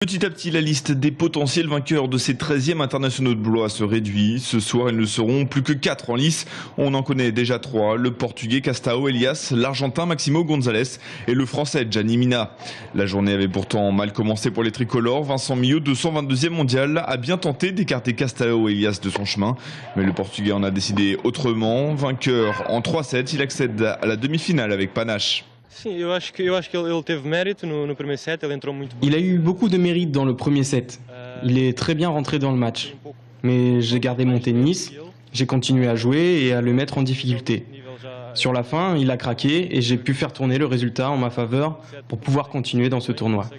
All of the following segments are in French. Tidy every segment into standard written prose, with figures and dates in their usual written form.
Petit à petit, la liste des potentiels vainqueurs de ces 13e internationaux de Blois se réduit. Ce soir, ils ne seront plus que 4 en lice. On en connaît déjà 3, le Portugais Castao Elias, l'Argentin Maximo González et le Français Gianni Mina. La journée avait pourtant mal commencé pour les tricolores. Vincent Millot, 222e mondial, a bien tenté d'écarter Castao Elias de son chemin. Mais le Portugais en a décidé autrement. Vainqueur en 3-7, il accède à la demi-finale avec panache. Il a eu beaucoup de mérite dans le premier set. Il est très bien rentré dans le match. Mais j'ai gardé mon tennis, j'ai continué à jouer et à le mettre en difficulté. Sur la fin, il a craqué et j'ai pu faire tourner le résultat en ma faveur pour pouvoir continuer dans ce tournoi.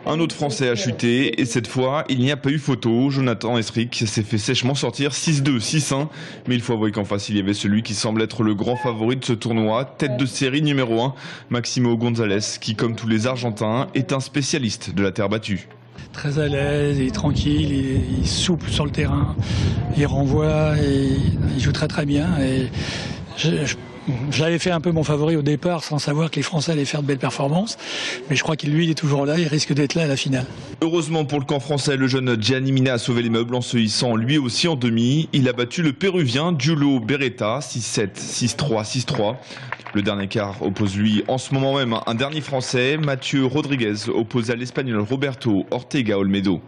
Un autre Français a chuté et cette fois, il n'y a pas eu photo. Jonathan Esric s'est fait sèchement sortir 6-2, 6-1. Mais il faut avouer qu'en face, il y avait celui qui semble être le grand favori de ce tournoi, tête de série numéro 1, Maximo González, qui, comme tous les Argentins, est un spécialiste de la terre battue. Très à l'aise, il est tranquille, il est souple sur le terrain, il renvoie, et il joue très très bien. Et je l'avais fait un peu mon favori au départ sans savoir que les Français allaient faire de belles performances. Mais je crois qu'il lui, il est toujours là, il risque d'être là à la finale. Heureusement pour le camp français, le jeune Gianni Mina a sauvé les meubles en se hissant lui aussi en demi. Il a battu le Péruvien Giulio Beretta 6-7, 6-3, 6-3. Le dernier quart oppose lui en ce moment même un dernier Français, Mathieu Rodriguez, opposé à l'Espagnol Roberto Ortega Olmedo.